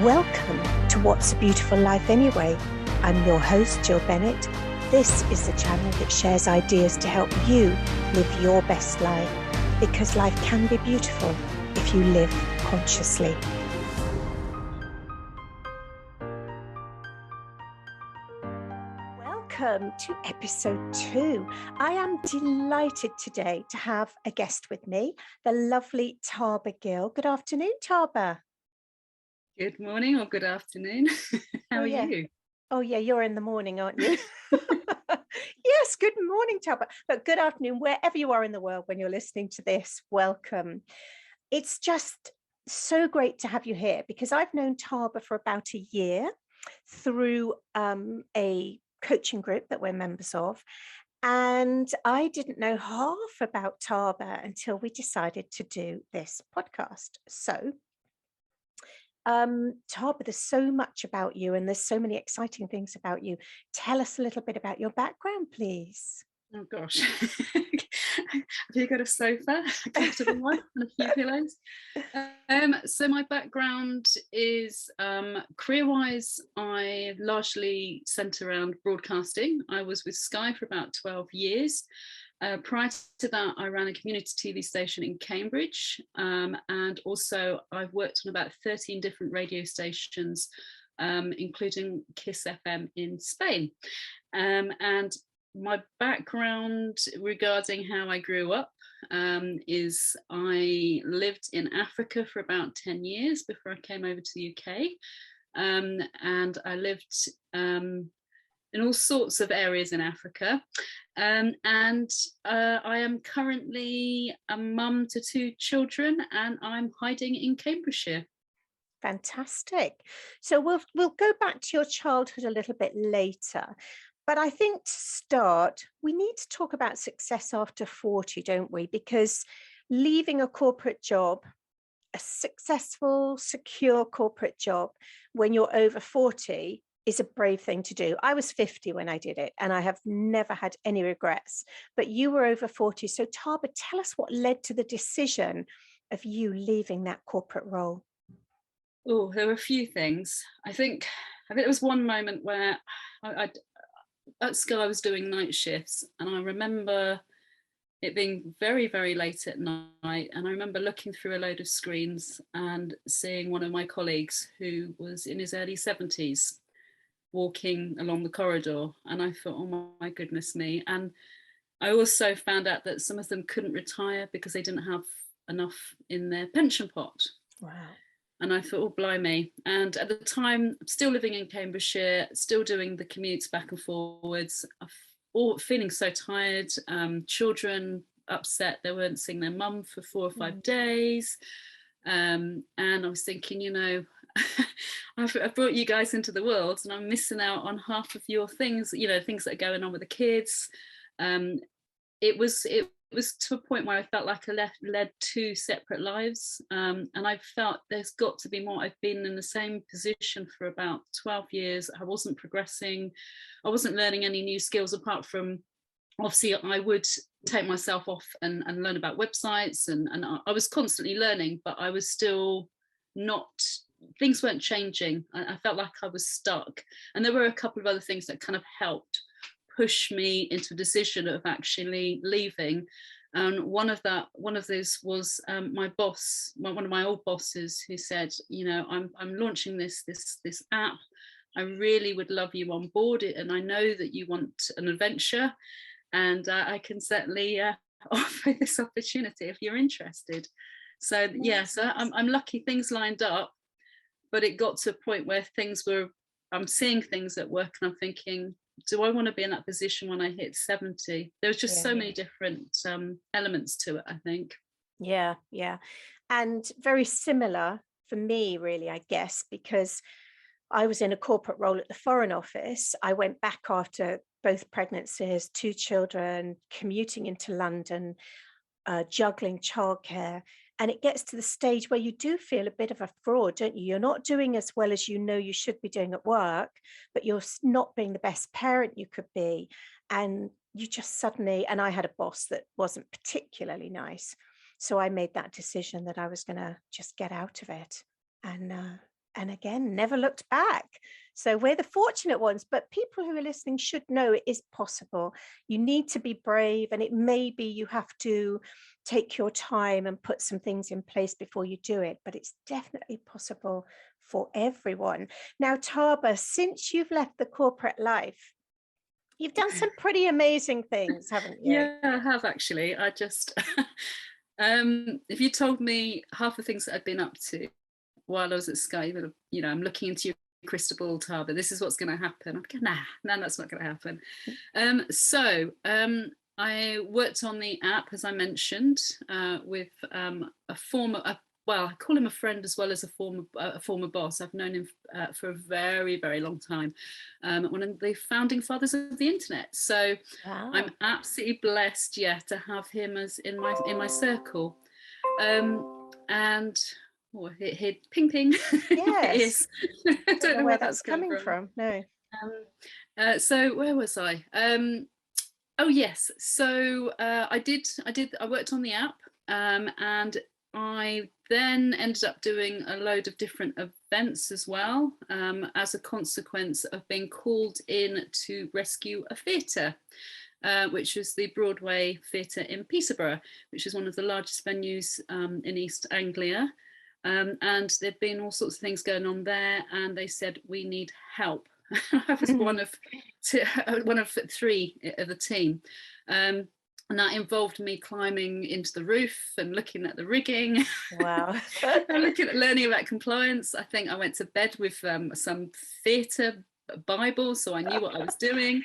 Welcome to What's a Beautiful Life Anyway? I'm your host, Jill Bennett. This is the channel that shares ideas to help you live your best life, because life can be beautiful if you live consciously. Welcome to episode 2. I am delighted today to have a guest with me, the lovely Tarba Gill. Good afternoon, Tarba. Good morning or good afternoon. How are you? Oh, yeah, you're in the morning, aren't you? Yes, good morning, Tarba. But good afternoon, wherever you are in the world when you're listening to this, welcome. It's just so great to have you here because I've known Tarba for about a year through a coaching group that we're members of. And I didn't know half about Tarba until we decided to do this podcast. So Tarba, there's so much about you and there's so many exciting things about you. Tell us a little bit about your background, please. Oh gosh. Have you got a sofa, a comfortable one, and a few pillows? So my background is career-wise, I largely centre around broadcasting. I was with Sky for about 12 years. Prior to that, I ran a community TV station in Cambridge, and also I've worked on about 13 different radio stations, including Kiss FM in Spain. And my background regarding how I grew up is I lived in Africa for about 10 years before I came over to the UK, and I lived in all sorts of areas in Africa. And I am currently a mum to 2 children, and I'm hiding in Cambridgeshire. Fantastic. So we'll go back to your childhood a little bit later. But I think to start, we need to talk about success after 40, don't we? Because leaving a corporate job, a successful, secure corporate job, when you're over 40 is a brave thing to do. I was 50 when I did it, and I have never had any regrets. But you were over 40. So Tarba, tell us what led to the decision of you leaving that corporate role. Oh, there were a few things. I think there was one moment where at school I was doing night shifts, and I remember it being very, very late at night. And I remember looking through a load of screens and seeing one of my colleagues who was in his early 70s walking along the corridor. And I thought, oh my goodness me. And I also found out that some of them couldn't retire because they didn't have enough in their pension pot. Wow. And I thought, oh, blimey. And at the time, still living in Cambridgeshire, still doing the commutes back and forwards, feeling so tired, children upset they weren't seeing their mum for 4 or 5 days. And I was thinking, I've brought you guys into the world and I'm missing out on half of your things, things that are going on with the kids. It was to a point where I felt like I led 2 separate lives, and I felt there's got to be more. I've been in the same position for about 12 years. I wasn't progressing. I wasn't learning any new skills apart from, obviously, I would take myself off and learn about websites, and I was constantly learning, but I was still not, things weren't changing. I felt like I was stuck. And there were a couple of other things that kind of helped push me into a decision of actually leaving. And one of those was my boss, one of my old bosses, who said, I'm launching this app. I really would love you on board it, and I know that you want an adventure, and I can certainly offer this opportunity if you're interested. So I'm lucky things lined up, but it got to a point where I'm seeing things at work and I'm thinking, do I want to be in that position when I hit 70? There was just so many different elements to it, I think. Yeah. And very similar for me, really, I guess, because I was in a corporate role at the Foreign Office. I went back after both pregnancies, 2 children, commuting into London, juggling childcare. And it gets to the stage where you do feel a bit of a fraud, don't you? You're not doing as well as you should be doing at work, but you're not being the best parent you could be. And you just suddenly, and I had a boss that wasn't particularly nice. So I made that decision that I was going to just get out of it and and again, never looked back. So we're the fortunate ones, but people who are listening should know it is possible. You need to be brave, and it may be you have to take your time and put some things in place before you do it, but it's definitely possible for everyone. Now, Tarba, since you've left the corporate life, you've done some pretty amazing things, haven't you? Yeah, I have actually. I just, if you told me half the things that I'd been up to while I was at Sky, you would have, I'm looking into your crystal ball, Tarba. This is what's going to happen. I'd go, nah, that's not going to happen. I worked on the app, as I mentioned, with a former, well, I call him a friend as well as a former boss. I've known him for a very, very long time. One of the founding fathers of the internet. So Wow. I'm absolutely blessed, to have him as in my circle. And ping ping. Yes. I don't know Where where that's that's come coming from. No. So where was I? Oh yes. So I worked on the app, and I then ended up doing a load of different events as well, as a consequence of being called in to rescue a theatre, which was the Broadway Theatre in Peterborough, which is one of the largest venues in East Anglia. And there'd been all sorts of things going on there, and they said, we need help. I was one of three of the team. And that involved me climbing into the roof and looking at the rigging. Wow. Learning about compliance. I think I went to bed with some theatre Bible, so I knew what I was doing.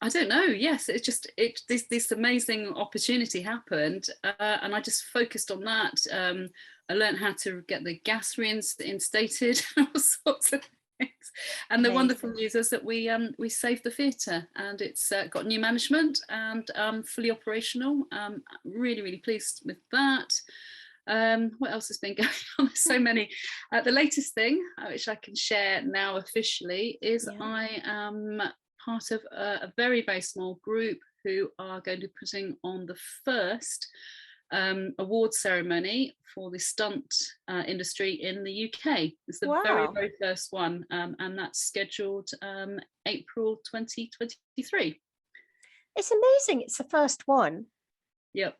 I don't know. Yes, this amazing opportunity happened, and I just focused on that. I learned how to get the gas reinstated, all sorts of things. And Amazing. The wonderful news is that we saved the theatre, and it's got new management and fully operational. Really, really pleased with that. What else has been going on? There's so many. The latest thing, which I can share now officially, is I am part of a very, very small group who are going to be putting on the first award ceremony for the stunt industry in the UK. It's the very, very first one, and that's scheduled April 2023. It's amazing. It's the first one. Yep.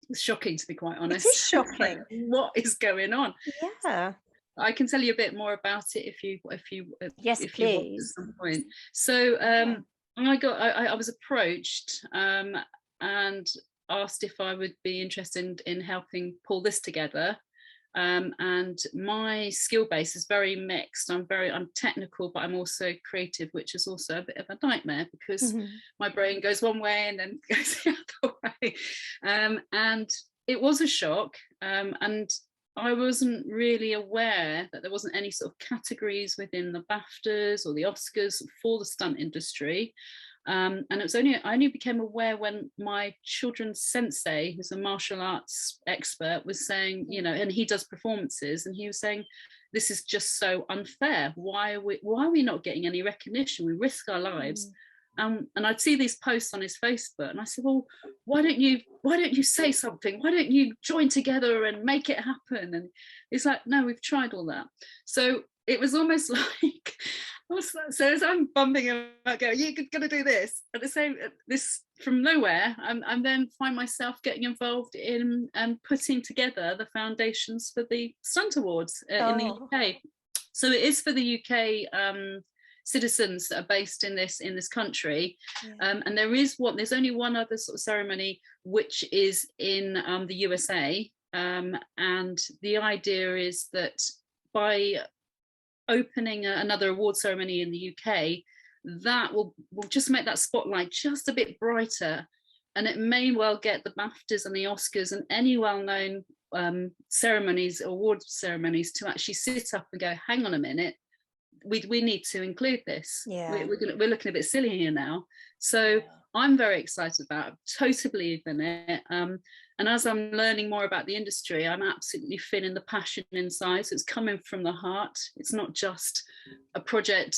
It's shocking, to be quite honest. It is shocking. What is going on? Yeah. I can tell you a bit more about it if you yes, if please. you want at some point. So I was approached and asked if I would be interested in helping pull this together. And my skill base is very mixed. I'm technical, but I'm also creative, which is also a bit of a nightmare because my brain goes one way and then goes the other way. And it was a shock. And I wasn't really aware that there wasn't any sort of categories within the BAFTAs or the Oscars for the stunt industry. And it was I only became aware when my children's sensei, who's a martial arts expert, was saying, and he does performances, and he was saying, this is just so unfair. Why are we not getting any recognition? We risk our lives. And I'd see these posts on his Facebook, and I said, well, why don't you say something? Why don't you join together and make it happen? And it's like, no, we've tried all that. So it was almost like, so as I'm bumping about going, you're going to do this, at the same, this from nowhere, and then find myself getting involved in putting together the foundations for the Stunt Awards in the UK. So it is for the UK citizens that are based in this country, and there's only one other sort of ceremony which is in the USA, and the idea is that by opening another award ceremony in the UK, that will just make that spotlight just a bit brighter, and it may well get the BAFTAs and the Oscars and any well-known award ceremonies to actually sit up and go, hang on a minute, we need to include this. We're looking a bit silly here now. So I'm very excited about it. I totally believe in it. And as I'm learning more about the industry, I'm absolutely feeling the passion inside. So it's coming from the heart. It's not just a project,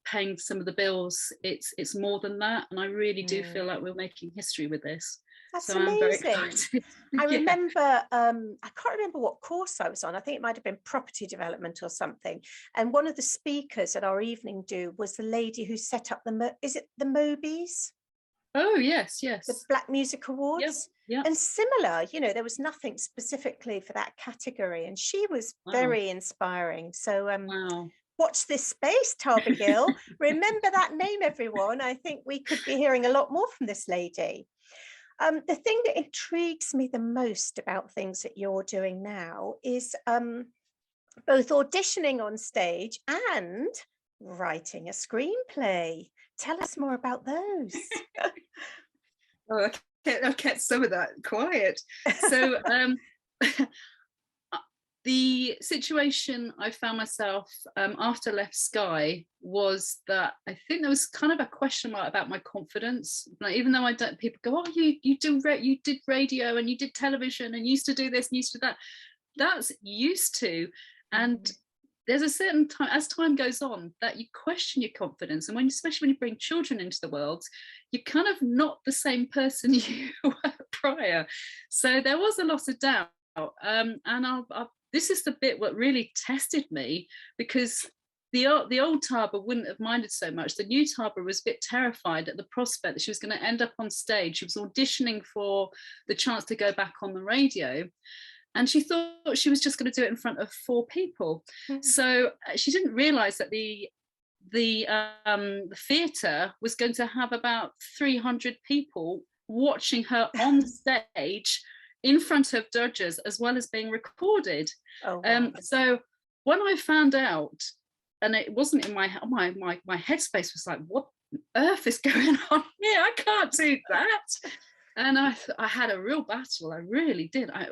paying some of the bills. It's more than that. And I really do feel like we're making history with this. That's So I'm very amazing. excited. I Yeah. remember, I can't remember what course I was on. I think it might have been property development or something. And one of the speakers at our evening do was the lady who set up is it the Mobies, Oh yes, the yes. Black Music Yep. Awards? Yep. And similar, there was nothing specifically for that category. And she was Wow. very inspiring. So Wow. watch this space, Tarba Gill. Remember that name, everyone. I think we could be hearing a lot more from this lady. The thing that intrigues me the most about things that you're doing now is both auditioning on stage and writing a screenplay. Tell us more about those. Oh, I kept some of that quiet. So the situation I found myself after I left Sky was that I think there was kind of a question mark about my confidence. Like, even though I don't, people go, "Oh, you did radio and you did television and you used to do this and used to that." That's used to, and there's a certain time as time goes on that you question your confidence, and especially when you bring children into the world, you're kind of not the same person you were prior. So there was a lot of doubt, and this is the bit what really tested me, because the old Tarba wouldn't have minded so much. The new Tarba was a bit terrified at the prospect that she was going to end up on stage. She was auditioning for the chance to go back on the radio, and she thought she was just going to do it in front of 4 people. So she didn't realize that the theatre was going to have about 300 people watching her on stage in front of judges, as well as being recorded. Oh, wow. So when I found out, and it wasn't in my headspace was like, what on earth is going on here? I can't do that. And I had a real battle. I really did. I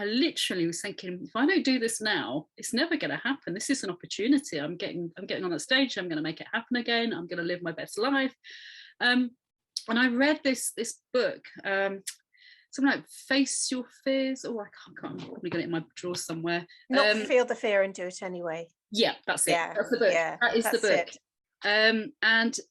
literally was thinking, if I don't do this now, it's never going to happen. This is an opportunity. I'm getting on that stage. I'm going to make it happen again. I'm going to live my best life. And I read this book, something like Face Your Fears. Oh, I can't. I'm probably got it in my drawer somewhere. Not feel the fear and do it anyway. Yeah, that's it. Yeah, that's the book. yeah, That is the book. it. And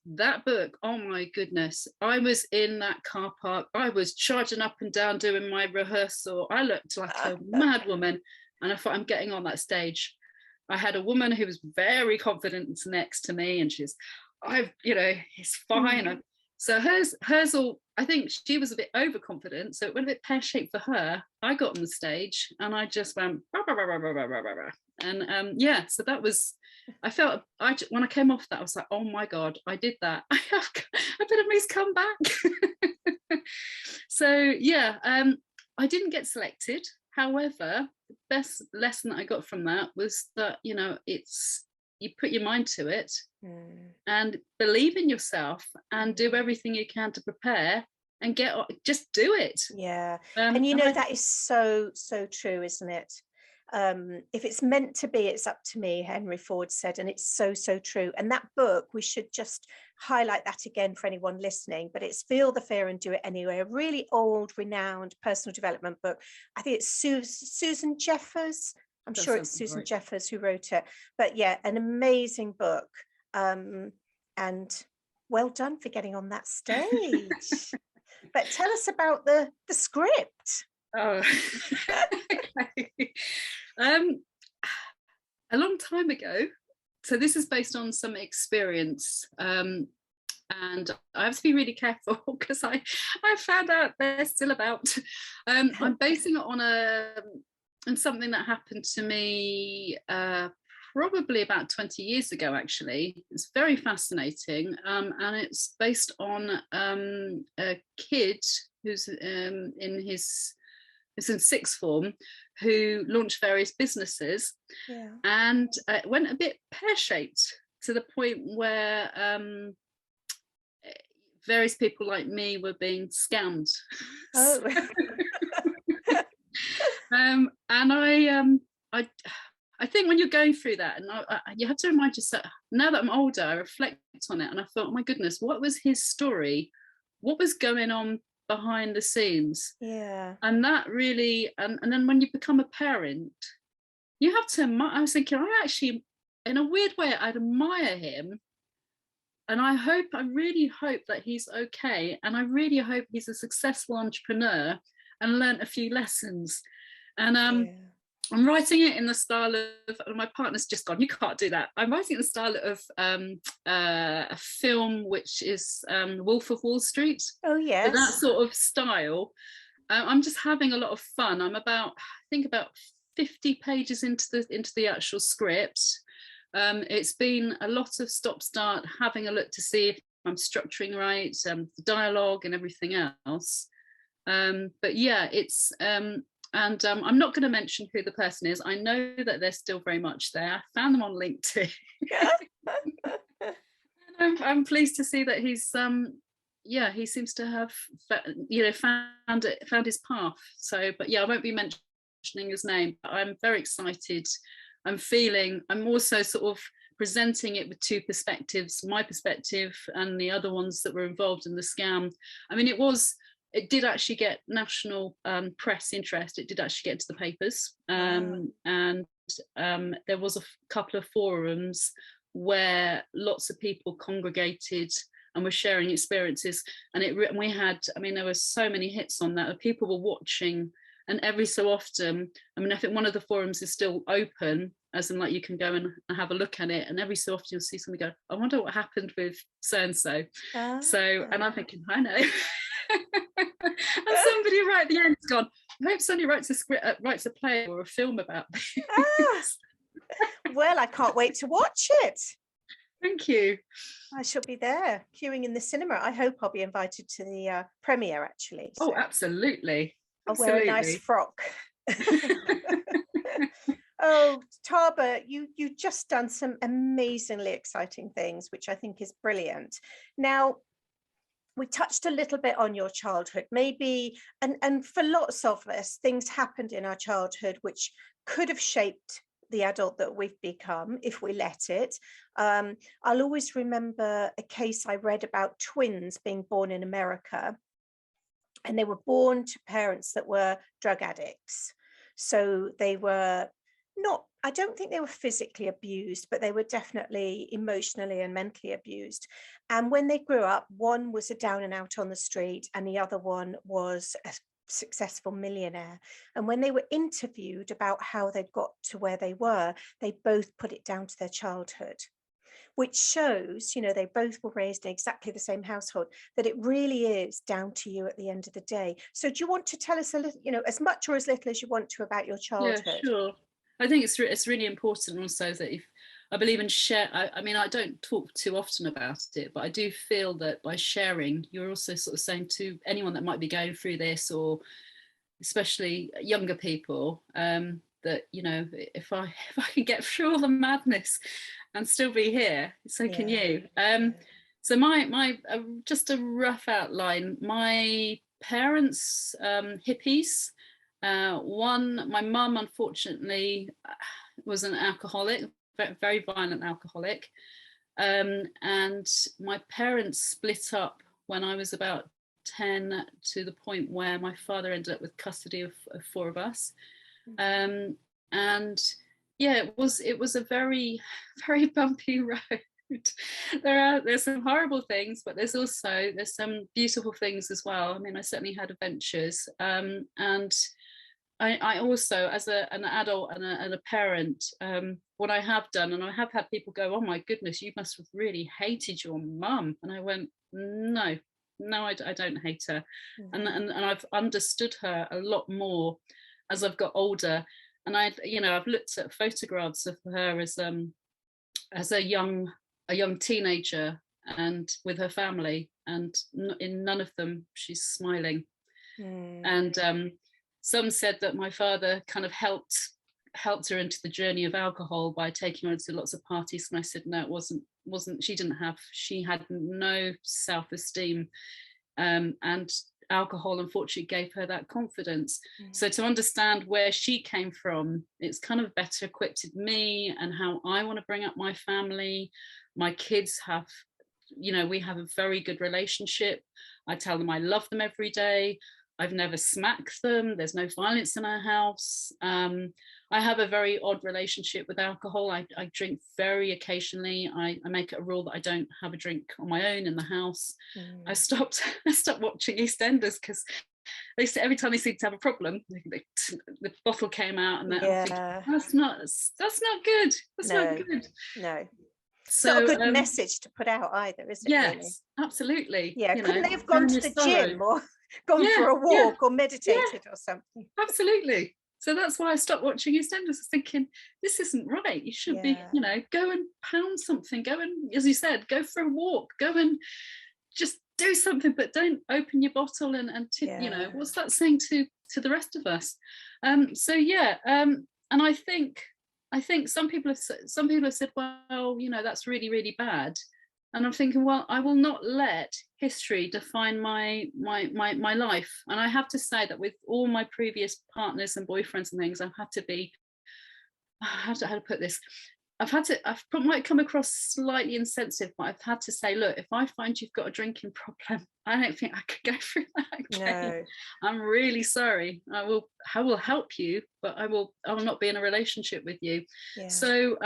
that book, oh my goodness, I was in that car park. I was charging up and down doing my rehearsal. I looked like a mad woman, and I thought, I'm getting on that stage. I had a woman who was very confident next to me, and it's fine. So hers all, I think she was a bit overconfident, so it went a bit pear-shaped for her. I got on the stage and I just went rah, rah, rah, rah, rah, rah, rah. And so that was, I felt, when I came off that, I was like, oh my God, I did that. I better please come back. So yeah, I didn't get selected. However, the best lesson that I got from that was that, it's, you put your mind to it and believe in yourself and do everything you can to prepare and just do it. Yeah. And that is so true, isn't it? If it's meant to be, it's up to me, Henry Ford said, and it's so true. And that book, we should just highlight that again for anyone listening, but it's Feel the Fear and Do It Anyway, a really old, renowned personal development book. I think it's Susan Jeffers. I'm sure it's Susan right. Jeffers who wrote it, but yeah, an amazing book. And well done for getting on that stage. But tell us about the script. Oh, okay. A long time ago. So this is based on some experience, and I have to be really careful because I found out they're still about. I'm basing it on something that happened to me probably about 20 years ago. Actually, it's very fascinating, and it's based on a kid who's in sixth form, who launched various businesses, and it went a bit pear-shaped to the point where various people like me were being scammed. Oh. And I think when you're going through that, and you have to remind yourself, now that I'm older, I reflect on it and I thought, oh my goodness, what was his story? What was going on behind the scenes? Yeah. And that really, and then when you become a parent, you have to, I was thinking, I actually, in a weird way, I admire him I really hope that he's okay, and I really hope he's a successful entrepreneur and learnt a few lessons. And Yeah. I'm writing it in the style of, my partner's just gone, you can't do that. I'm writing it in the style of a film which is Wolf of Wall Street. Oh, So that yes. sort of style. I'm just having a lot of fun. I'm I think about 50 pages into the actual script. It's been a lot of stop start, having a look to see if I'm structuring right, the dialogue and everything else. But yeah, it's and I'm not going to mention who the person is. I know that they're still very much there. I found them on LinkedIn. I'm pleased to see that he's yeah, he seems to have found his path. So, but yeah, I won't be mentioning his name, but I'm very excited. I'm also sort of presenting it with two perspectives, my perspective and the other ones that were involved in the scam. I mean, it did actually get national press interest. It did actually get to the papers. Wow. And there was a couple of forums where lots of people congregated and were sharing experiences. And we had, I mean, there were so many hits on that. People were watching, and every so often, I mean, I think one of the forums is still open, as in like you can go and have a look at it, and every so often you'll see somebody go, I wonder what happened with so-and-so. So, and I'm thinking, I know. And somebody right at the end's gone, I hope somebody writes a play or a film about this. Well, I can't wait to watch it. Thank you. I shall be there queuing in the cinema. I hope I'll be invited to the premiere, actually. So. So Oh, absolutely. I'll wear a nice frock. Oh, Tarba, you just done some amazingly exciting things, which I think is brilliant. Now, we touched a little bit on your childhood, maybe, and for lots of us, things happened in our childhood which could have shaped the adult that we've become if we let it. I'll always remember a case I read about twins being born in America, and they were born to parents that were drug addicts. So they were not, I don't think they were physically abused, but they were definitely emotionally and mentally abused. And when they grew up, one was a down and out on the street, and the other one was a successful millionaire. And when they were interviewed about how they'd got to where they were, they both put it down to their childhood, which shows, they both were raised in exactly the same household, that it really is down to you at the end of the day. So do you want to tell us a little, as much or as little as you want to about your childhood? Yeah, sure. I think it's really important also that if I believe in share, I mean, I don't talk too often about it, but I do feel that by sharing, you're also sort of saying to anyone that might be going through this, or especially younger people, that if I can get through all the madness and still be here, so can you. So my just a rough outline. My parents, hippies. My mum, unfortunately, was an alcoholic, very violent alcoholic. And my parents split up when I was about 10, to the point where my father ended up with custody of 4 of us. And yeah, it was a very, very bumpy road. There's some horrible things, but there's some beautiful things as well. I mean, I certainly had adventures, and I also, as an adult and a parent, what I have done, and I have had people go, oh my goodness, you must have really hated your mum. And I went, no, I don't hate her. And I've understood her a lot more as I've got older. And I've looked at photographs of her as a young teenager and with her family, and in none of them she's smiling. And some said that my father kind of helped her into the journey of alcohol by taking her to lots of parties, and I said no, it wasn't she had no self-esteem, and alcohol unfortunately gave her that confidence. So to understand where she came from, it's kind of better equipped me and how I want to bring up my family. My kids have, we have a very good relationship. I tell them I love them every day. I've never smacked them. There's no violence in our house. I have a very odd relationship with alcohol. I drink very occasionally. I make it a rule that I don't have a drink on my own in the house. I Mm. stopped I stopped watching EastEnders because they say every time they seem to have a problem, the bottle came out, and then I'm thinking Yeah. that's not good. That's not No, good. no. It's not a So good message to put out either, is it really? yes, absolutely. Yeah. You know, Couldn't they have gone share to your the sorrow. gym or gone Yeah, for a yeah, walk or yeah. meditated or something? Absolutely. So that's why I stopped watching EastEnders. I was thinking, this isn't right. You should be, Yeah. go and pound something. Go and, as you said, go for a walk. Go and just do something, but don't open your bottle Yeah. what's that saying to the rest of us? So yeah, and I think some people have said, well, that's really, really bad. And I'm thinking, well, I will not let history define my life. And I have to say that with all my previous partners and boyfriends and things, I've had to be, how to put this, might come across slightly insensitive, but I've had to say, look, if I find you've got a drinking problem, I don't think I could go through that again. No. I'm really sorry. I will help you, but I will not be in a relationship with you. Yeah. So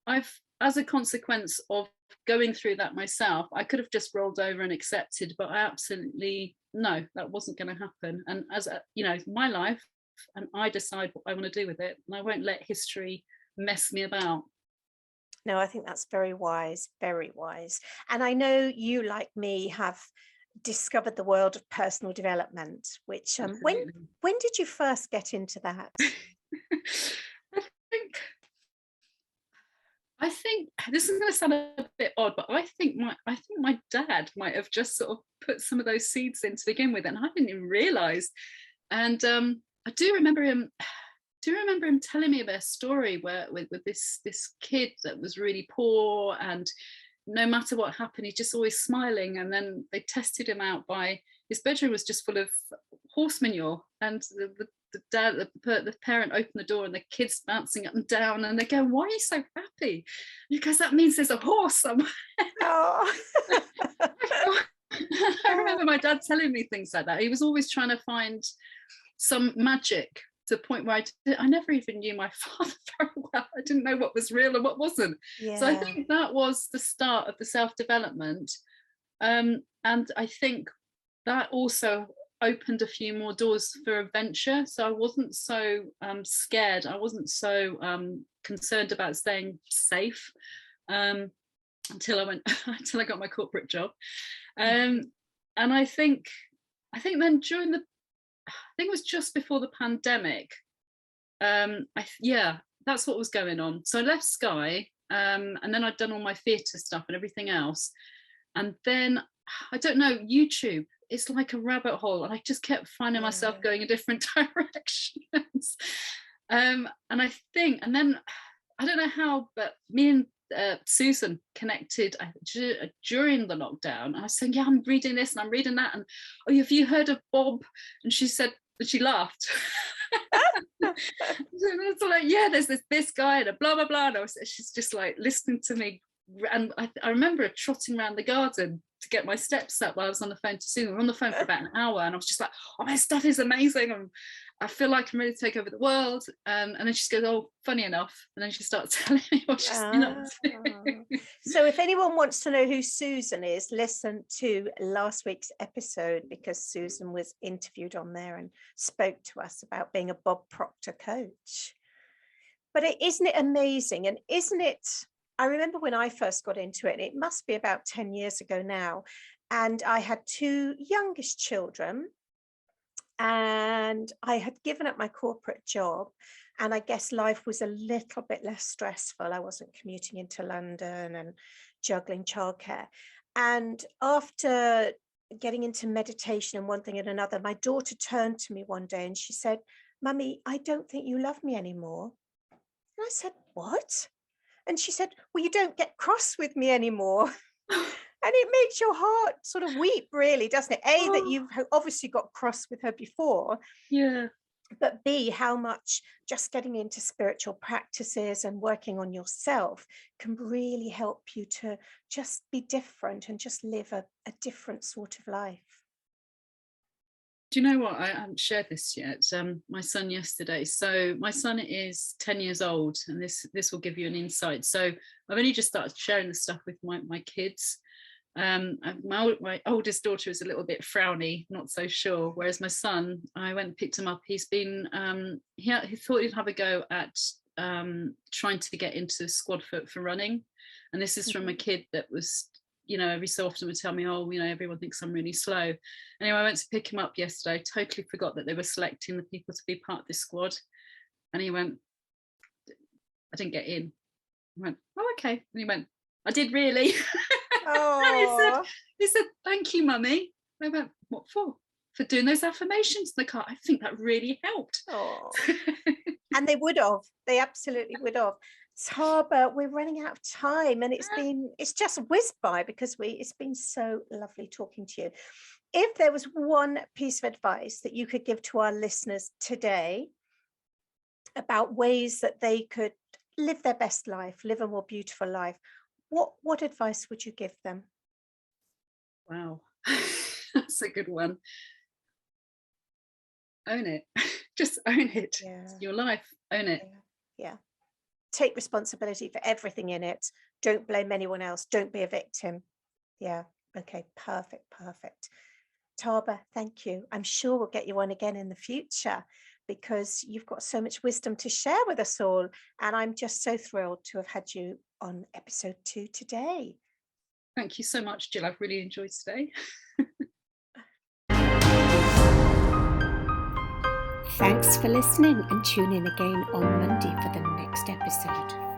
I've, as a consequence of going through that myself, I could have just rolled over and accepted, but I absolutely, no, that wasn't going to happen. And my life, and I decide what I want to do with it, and I won't let history mess me about. No, I think that's very wise, very wise. And I know you, like me, have discovered the world of personal development, which Absolutely. when did you first get into that? I think I think this is going to sound a bit odd, but I think my dad might have just sort of put some of those seeds in to begin with, and I didn't even realise. And I do remember him telling me about a story where with this kid that was really poor, and no matter what happened, he's just always smiling. And then they tested him out by, his bedroom was just full of horse manure, and the parent opened the door, and the kid's bouncing up and down, and they go, "Why are you so happy?" Because that means there's a horse somewhere. Oh. I remember my dad telling me things like that. He was always trying to find some magic, to the point where I never even knew my father very well. I didn't know what was real and what wasn't. So I Yeah. think that was the start of the self-development. And I think that also opened a few more doors for adventure. So I wasn't so scared. I wasn't so concerned about staying safe, until until I got my corporate job. Um, and I think then I think it was just before the pandemic. Yeah, that's what was going on. So I left Sky, and then I'd done all my theatre stuff and everything else. And then, I don't know, YouTube, it's like a rabbit hole, and I just kept finding myself Yeah. going in different directions. And then, I don't know how, but me and Susan connected during the lockdown. I was saying, yeah, I'm reading this and I'm reading that, and oh, have you heard of Bob? And she said, and she laughed. It's like, yeah, there's this guy and a blah blah blah. And she's just like listening to me, and I remember trotting around the garden to get my steps up while I was on the phone to Susan. We were on the phone for about an hour, and I was just like, "Oh, my stuff is amazing. I feel like I'm ready to take over the world." And then she goes, "Oh, funny enough," and then she starts telling me what she's been up Ah. to. So if anyone wants to know who Susan is, listen to last week's episode, because Susan was interviewed on there and spoke to us about being a Bob Proctor coach. But isn't it amazing? And isn't it? I remember when I first got into it, it must be about 10 years ago now. And I had two youngest children, and I had given up my corporate job. And I guess life was a little bit less stressful. I wasn't commuting into London and juggling childcare. And after getting into meditation and one thing and another, my daughter turned to me one day and she said, "Mummy, I don't think you love me anymore." And I said, "What?" And she said, "Well, you don't get cross with me anymore." And it makes your heart sort of weep, really, doesn't it? A, that Oh, you've obviously got cross with her before, yeah. but B, how much just getting into spiritual practices and working on yourself can really help you to just be different and just live a different sort of life. Do you know what? I haven't shared this yet. My son yesterday. So my son is 10 years old, and this will give you an insight. So I've only just started sharing the stuff with my kids. My oldest daughter is a little bit frowny, not so sure. Whereas my son, I went and picked him up. He's been he thought he'd have a go at trying to get into the squad for running, and this is from a kid that was, every so often would tell me, oh, everyone thinks I'm really slow. Anyway, I went to pick him up yesterday, totally forgot that they were selecting the people to be part of this squad. And he went, I didn't get in. I went, oh, okay. And he went, I did really. And he said, thank you, Mummy. I went, what for? For doing those affirmations in the car. I think that really helped. And they would have. They absolutely would have. Tarba, we're running out of time, and it's just whizzed by because it's been so lovely talking to you. If there was one piece of advice that you could give to our listeners today about ways that they could live their best life, live a more beautiful life, what advice would you give them? Wow, that's a good one. Own it. Just own it. Yeah. It's your life. Own it. Yeah. Take responsibility for everything in it. Don't blame anyone else. Don't be a victim. Yeah. Okay. Perfect. Tarba, thank you. I'm sure we'll get you on again in the future because you've got so much wisdom to share with us all. And I'm just so thrilled to have had you on episode 2 today. Thank you so much, Jill. I've really enjoyed today. Thanks for listening, and tune in again on Monday for the next episode.